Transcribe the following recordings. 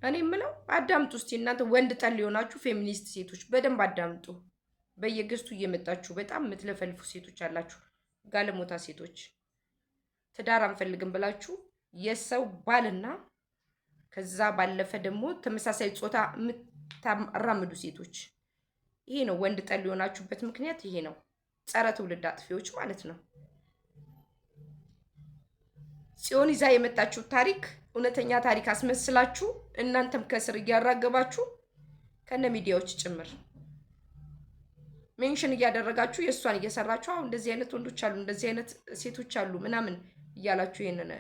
እኔ የምለው አዳምጡ እስቲ እናንተ ወንድ ጠል የሆናችሁ ፌሚኒስት ሴቶች በደንብ አዳምጡ። በየገዝቱ እየመጣችሁ በጣም የምትለፈልፉ ሴቶች አላችሁ፣ ጋለሞታ ሴቶች ትዳር አንፈልግም ብላችሁ የሰው ባልና ከዛ ባለፈ ደግሞ ተመሳሳይ ጾታ የምታራምዱ ሴቶች፣ ይሄ ነው ወንድ ጠል የሆናችሁበት ምክንያት ይሄ ነው። ጸረ ትውልድ አጥፊዎች ማለት ነው። ጽዮን ይዛ የመጣችሁ ታሪክ እውነተኛ ታሪክ አስመስላችሁ እናንተም ከስር እያራገባችሁ ከነ ሚዲያዎች ጭምር ሜንሽን እያደረጋችሁ የእሷን እየሰራችሁ አሁን እንደዚህ አይነት ወንዶች አሉ፣ እንደዚህ አይነት ሴቶች አሉ ምናምን እያላችሁ ይሄንን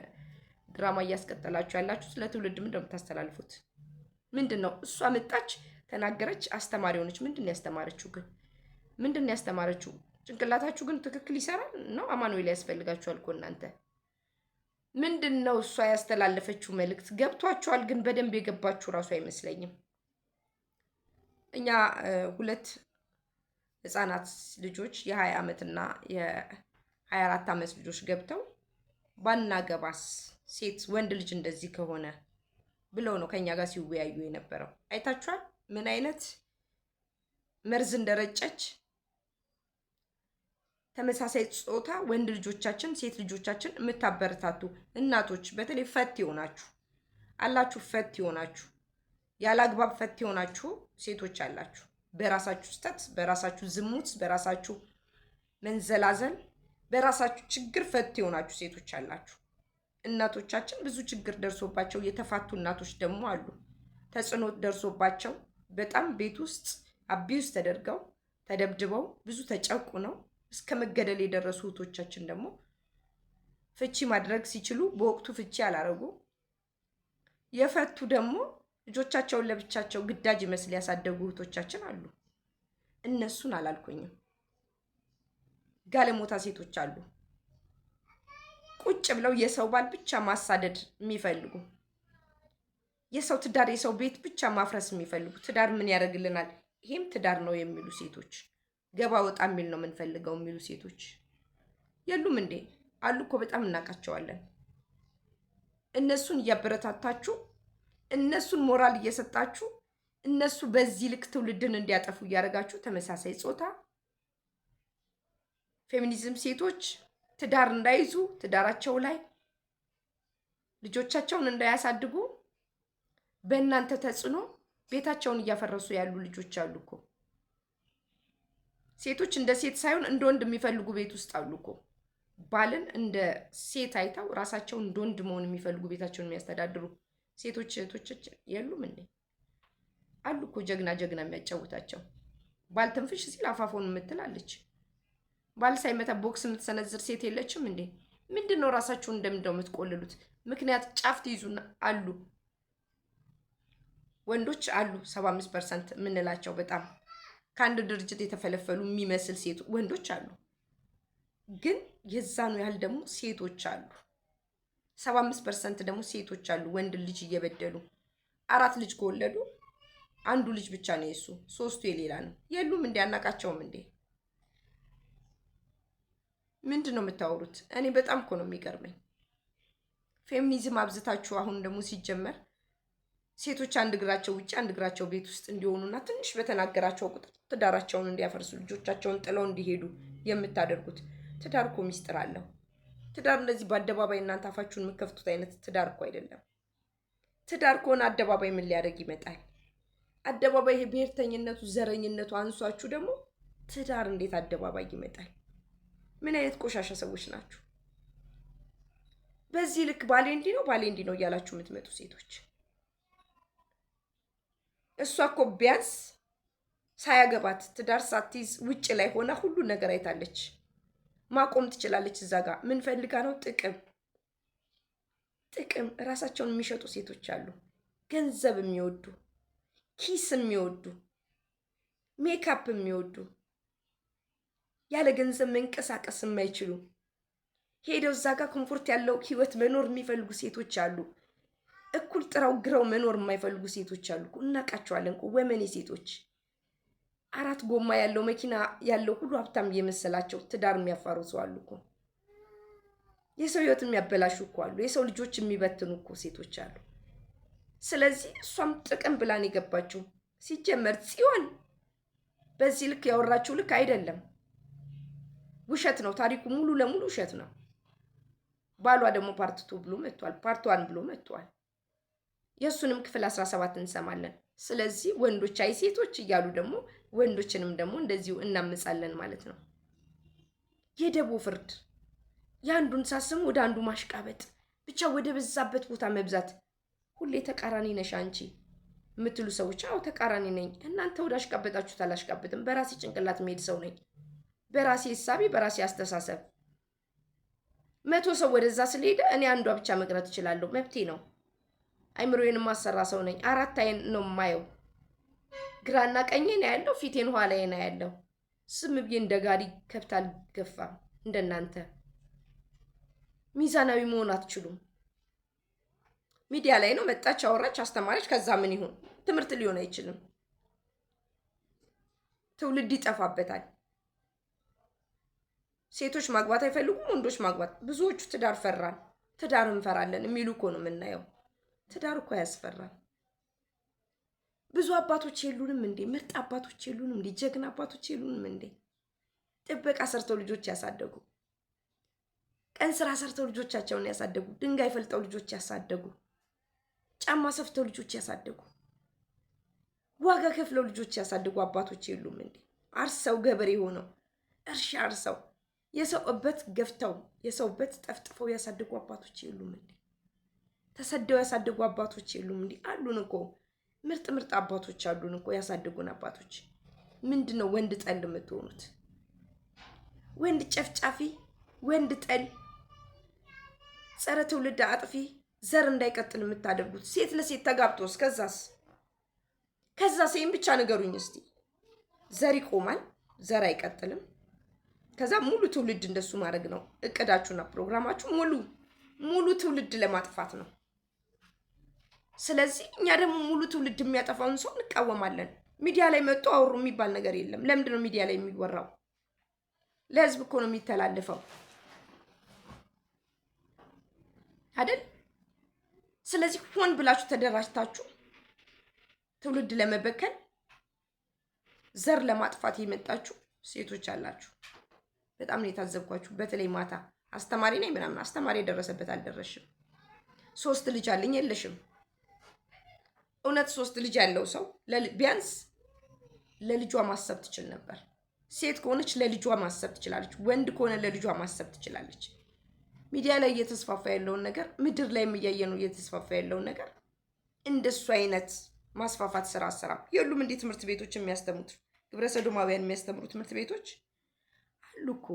ድራማ እያስቀጠላችሁ ያላችሁ ስለ ትውልድ ምንድን ነው የምታስተላልፉት? ምንድን ነው እሷ መጣች፣ ተናገረች፣ አስተማሪ ሆነች። ምንድን ነው ያስተማረችው ግን? ምንድን ነው ያስተማረችው? ጭንቅላታችሁ ግን ትክክል ይሰራል ነው? አማኑኤል ያስፈልጋችኋል እኮ እናንተ። ምንድን ነው እሷ ያስተላለፈችው መልእክት? ገብቷችኋል? ግን በደንብ የገባችሁ እራሱ አይመስለኝም። እኛ ሁለት ህፃናት ልጆች የ20 ዓመትና የ24 ዓመት ልጆች ገብተው ባናገባስ ሴት ወንድ ልጅ እንደዚህ ከሆነ ብለው ነው ከኛ ጋር ሲወያዩ የነበረው። አይታችኋል ምን አይነት መርዝ እንደረጨች። ተመሳሳይ ጾታ ወንድ ልጆቻችን ሴት ልጆቻችን የምታበረታቱ እናቶች፣ በተለይ ፈት ይሆናችሁ አላችሁ፣ ፈት ይሆናችሁ ያላግባብ ፈት ይሆናችሁ ሴቶች አላችሁ። በራሳችሁ ስተት፣ በራሳችሁ ዝሙት፣ በራሳችሁ መንዘላዘል፣ በራሳችሁ ችግር ፈት ይሆናችሁ ሴቶች አላችሁ። እናቶቻችን ብዙ ችግር ደርሶባቸው የተፋቱ እናቶች ደግሞ አሉ። ተጽዕኖ ደርሶባቸው በጣም ቤት ውስጥ አቢውስ ተደርገው ተደብድበው ብዙ ተጨቁ ነው እስከ መገደል የደረሱ እህቶቻችን ደግሞ ፍቺ ማድረግ ሲችሉ በወቅቱ ፍቺ ያላረጉ የፈቱ ደግሞ ልጆቻቸውን ለብቻቸው ግዳጅ ይመስል ያሳደጉ እህቶቻችን አሉ። እነሱን አላልኩኝም። ጋለሞታ ሴቶች አሉ ቁጭ ብለው የሰው ባል ብቻ ማሳደድ የሚፈልጉ፣ የሰው ትዳር የሰው ቤት ብቻ ማፍረስ የሚፈልጉ፣ ትዳር ምን ያደርግልናል ይሄም ትዳር ነው የሚሉ ሴቶች፣ ገባ ወጣ የሚል ነው የምንፈልገው የሚሉ ሴቶች የሉም እንዴ? አሉ እኮ በጣም እናውቃቸዋለን። እነሱን እያበረታታችሁ እነሱን ሞራል እየሰጣችሁ እነሱ በዚህ ልክ ትውልድን እንዲያጠፉ እያደረጋችሁ ተመሳሳይ ጾታ ፌሚኒዝም ሴቶች ትዳር እንዳይዙ ትዳራቸው ላይ ልጆቻቸውን እንዳያሳድጉ በእናንተ ተጽዕኖ ቤታቸውን እያፈረሱ ያሉ ልጆች አሉ እኮ። ሴቶች እንደ ሴት ሳይሆን እንደ ወንድ የሚፈልጉ ቤት ውስጥ አሉ እኮ። ባልን እንደ ሴት አይተው ራሳቸውን እንደ ወንድ መሆን የሚፈልጉ ቤታቸውን የሚያስተዳድሩ ሴቶች እህቶቻችን የሉም እንዴ? አሉ እኮ ጀግና ጀግና የሚያጫውታቸው። ባል ትንፍሽ ሲል አፋፎን የምትላለች፣ ባል ሳይመታ ቦክስ የምትሰነዝር ሴት የለችም እንዴ? ምንድን ነው ራሳችሁን እንደምንደው የምትቆልሉት? ምክንያት ጫፍ ትይዙና አሉ ወንዶች አሉ 75% የምንላቸው በጣም ከአንድ ድርጅት የተፈለፈሉ የሚመስል ሴት ወንዶች አሉ። ግን የዛኑ ያህል ደግሞ ሴቶች አሉ። 75% ደግሞ ሴቶች አሉ ወንድ ልጅ እየበደሉ 4 ልጅ ከወለዱ አንዱ ልጅ ብቻ ነው የሱ፣ 3ቱ የሌላ ነው። የሉም እንዴ? አናቃቸውም እንዴ? ምንድን ነው የምታወሩት? እኔ በጣም እኮ ነው የሚገርመኝ። ፌሚኒዝም አብዝታችሁ አሁን ደግሞ ሲጀመር ሴቶች አንድ እግራቸው ውጭ አንድ እግራቸው ቤት ውስጥ እንዲሆኑና ትንሽ በተናገራቸው ቁጥር ትዳራቸውን እንዲያፈርሱ ልጆቻቸውን ጥለው እንዲሄዱ የምታደርጉት። ትዳር እኮ ሚስጥር አለው። ትዳር እንደዚህ በአደባባይ እናንተ አፋችሁን የምከፍቱት አይነት ትዳር እኮ አይደለም። ትዳር ከሆነ አደባባይ ምን ሊያደርግ ይመጣል? አደባባይ ይሄ ብሔርተኝነቱ ዘረኝነቱ አንሷችሁ ደግሞ ትዳር እንዴት አደባባይ ይመጣል? ምን አይነት ቆሻሻ ሰዎች ናችሁ? በዚህ ልክ ባሌ እንዲህ ነው ባሌ እንዲህ ነው እያላችሁ የምትመጡ ሴቶች። እሷ እኮ ቢያንስ ሳያገባት ትዳር ሳትይዝ ውጭ ላይ ሆና ሁሉ ነገር አይታለች። ማቆም ትችላለች። እዛ ጋር ምን ፈልጋ ነው? ጥቅም። እራሳቸውን የሚሸጡ ሴቶች አሉ። ገንዘብ የሚወዱ፣ ኪስ የሚወዱ፣ ሜካፕ የሚወዱ፣ ያለ ገንዘብ መንቀሳቀስ የማይችሉ ሄደው እዛ ጋር ኮምፎርት ያለው ህይወት መኖር የሚፈልጉ ሴቶች አሉ። እኩል ጥረው ግረው መኖር የማይፈልጉ ሴቶች አሉ። እናውቃቸዋለን እኮ ወመኔ ሴቶች። 4 ጎማ ያለው መኪና ያለው ሁሉ ሀብታም እየመሰላቸው ትዳር የሚያፋርሱ አሉ እኮ። የሰው ህይወት የሚያበላሹ እኮ አሉ። የሰው ልጆች የሚበትኑ እኮ ሴቶች አሉ። ስለዚህ እሷም ጥቅም ብላን የገባችው ሲጀመር ጽዮን በዚህ ልክ ያወራችው ልክ አይደለም። ውሸት ነው ታሪኩ፣ ሙሉ ለሙሉ ውሸት ነው። ባሏ ደግሞ ፓርት 2 ብሎ መጥቷል፣ ፓርት 1 ብሎ መጥቷል። የእሱንም ክፍል 17 እንሰማለን። ስለዚህ ወንዶች አይ ሴቶች እያሉ ደግሞ ወንዶችንም ደግሞ እንደዚሁ እናምጻለን ማለት ነው። የደቦ ፍርድ የአንዱን ሳስም ወደ አንዱ ማሽቃበጥ ብቻ ወደ በዛበት ቦታ መብዛት። ሁሌ ተቃራኒ ነሽ አንቺ የምትሉ ሰዎች አዎ ተቃራኒ ነኝ። እናንተ ወደ አሽቃበጣችሁት አላሽቃበጥም። በራሴ ጭንቅላት መሄድ ሰው ነኝ። በራሴ ሂሳቤ በራሴ አስተሳሰብ 100 ሰው ወደዛ ስለሄደ እኔ አንዷ ብቻ መቅረት እችላለሁ። መብቴ ነው። አይምሮዬን ማሰራ ሰው ነኝ። 4 አይን ነው የማየው። ግራና ቀኜ ነው ያለው፣ ፊቴን ኋላዬ ነው ያለው። ስም ብዬ እንደ ጋሪ ከብት አልገፋም። እንደናንተ ሚዛናዊ መሆን አትችሉም። ሚዲያ ላይ ነው መጣች፣ አወራች፣ አስተማረች። ከዛ ምን ይሁን? ትምህርት ሊሆን አይችልም። ትውልድ ይጠፋበታል። ሴቶች ማግባት አይፈልጉም፣ ወንዶች ማግባት። ብዙዎቹ ትዳር ፈራን፣ ትዳር እንፈራለን የሚሉ እኮ ነው የምናየው። ትዳር እኮ ያስፈራል። ብዙ አባቶች የሉንም እንዴ? ምርጥ አባቶች የሉንም እንዴ? ጀግና አባቶች የሉንም እንዴ? ጥበቃ ሰርተው ልጆች ያሳደጉ፣ ቀን ስራ ሰርተው ልጆቻቸውን ያሳደጉ፣ ድንጋይ ፈልጠው ልጆች ያሳደጉ፣ ጫማ ሰፍተው ልጆች ያሳደጉ፣ ዋጋ ከፍለው ልጆች ያሳደጉ አባቶች የሉም እንዴ? አርሰው ገበሬ ሆነው እርሻ አርሰው የሰው እበት ገፍተው የሰው እበት ጠፍጥፈው ያሳደጉ አባቶች የሉም እንዴ? ተሰደው ያሳደጉ አባቶች የሉም እንዴ? አሉን እኮ ምርጥ ምርጥ አባቶች አሉን እኮ ያሳደጉን አባቶች። ምንድነው ወንድ ጠል የምትሆኑት? ወንድ ጨፍጫፊ፣ ወንድ ጠል፣ ጸረ ትውልድ አጥፊ፣ ዘር እንዳይቀጥል የምታደርጉት። ሴት ለሴት ተጋብቶስ ከዛስ ይሄን ብቻ ንገሩኝ እስቲ። ዘር ይቆማል፣ ዘር አይቀጥልም። ከዛ ሙሉ ትውልድ እንደሱ ማድረግ ነው እቅዳችሁና ፕሮግራማችሁ። ሙሉ ትውልድ ለማጥፋት ነው። ስለዚህ እኛ ደግሞ ሙሉ ትውልድ የሚያጠፋውን ሰው እንቃወማለን። ሚዲያ ላይ መጥቶ አወሩ የሚባል ነገር የለም። ለምንድን ነው ሚዲያ ላይ የሚወራው? ለህዝብ እኮ ነው የሚተላለፈው አይደል? ስለዚህ ሆን ብላችሁ ተደራጅታችሁ ትውልድ ለመበከል ዘር ለማጥፋት የመጣችሁ ሴቶች አላችሁ። በጣም ነው የታዘብኳችሁ። በተለይ ማታ አስተማሪ ነኝ ምናምን፣ አስተማሪ የደረሰበት አልደረስሽም። 3 ልጅ አለኝ የለሽም። እውነት 3 ልጅ ያለው ሰው ቢያንስ ለልጇ ማሰብ ትችል ነበር። ሴት ከሆነች ለልጇ ማሰብ ትችላለች። ወንድ ከሆነ ለልጇ ማሰብ ትችላለች። ሚዲያ ላይ እየተስፋፋ ያለውን ነገር፣ ምድር ላይ እያየ ነው እየተስፋፋ ያለውን ነገር። እንደሱ አይነት ማስፋፋት ስራ የሉም እንዴ? ትምህርት ቤቶች የሚያስተምሩት ግብረ ሰዶማውያን የሚያስተምሩ ትምህርት ቤቶች አሉ እኮ።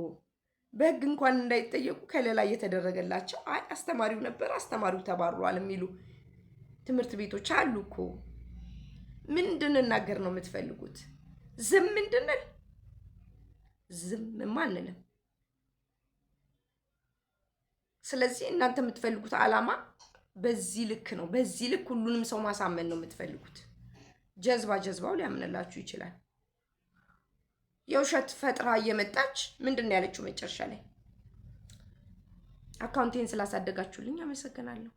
በህግ እንኳን እንዳይጠየቁ ከሌላ እየተደረገላቸው አይ አስተማሪው ነበር አስተማሪው ተባሯል የሚሉ ትምህርት ቤቶች አሉ እኮ። ምን እንድንናገር ነው የምትፈልጉት? ዝም እንድንል? ዝም አንልም። ስለዚህ እናንተ የምትፈልጉት ዓላማ በዚህ ልክ ነው። በዚህ ልክ ሁሉንም ሰው ማሳመን ነው የምትፈልጉት። ጀዝባው ሊያምንላችሁ ይችላል። የውሸት ፈጥራ እየመጣች ምንድን ነው ያለችው መጨረሻ ላይ? አካውንቴን ስላሳደጋችሁልኝ አመሰግናለሁ።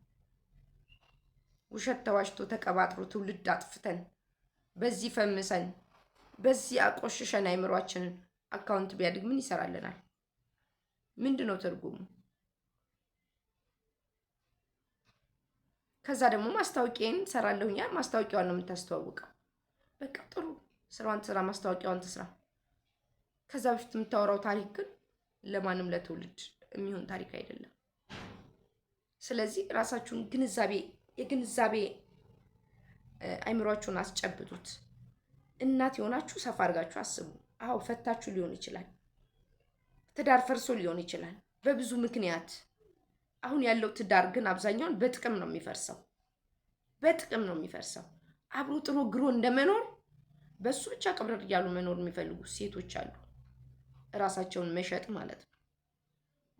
ውሸት ተዋሽቶ ተቀባጥሮ ትውልድ አጥፍተን በዚህ ፈምሰን በዚህ አቆሽሸን አይምሯችንን አካውንት ቢያድግ ምን ይሰራልናል? ምንድነው ትርጉሙ? ከዛ ደግሞ ማስታወቂያን ሰራለሁኛ። ማስታወቂያውን ነው የምታስተዋውቀው። በቃ ጥሩ ስራዋን ትስራ፣ ማስታወቂያውን ትስራ። ከዛ በፊት የምታወራው ታሪክ ግን ለማንም ለትውልድ የሚሆን ታሪክ አይደለም። ስለዚህ ራሳችሁን የግንዛቤ አይምሯችሁን አስጨብጡት። እናት የሆናችሁ ሰፋ አድርጋችሁ አስቡ። አዎ ፈታችሁ ሊሆን ይችላል። ትዳር ፈርሶ ሊሆን ይችላል በብዙ ምክንያት። አሁን ያለው ትዳር ግን አብዛኛውን በጥቅም ነው የሚፈርሰው። አብሮ ጥሩ ግሮ እንደመኖር በሱ ብቻ ቀብረር እያሉ መኖር የሚፈልጉ ሴቶች አሉ። ራሳቸውን መሸጥ ማለት ነው።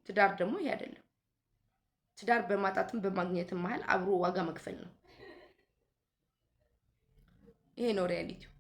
ትዳር ደግሞ ይሄ አይደለም። ትዳር በማጣትም በማግኘትም መሀል አብሮ ዋጋ መክፈል ነው። ይሄ ነው ሪያሊቲው።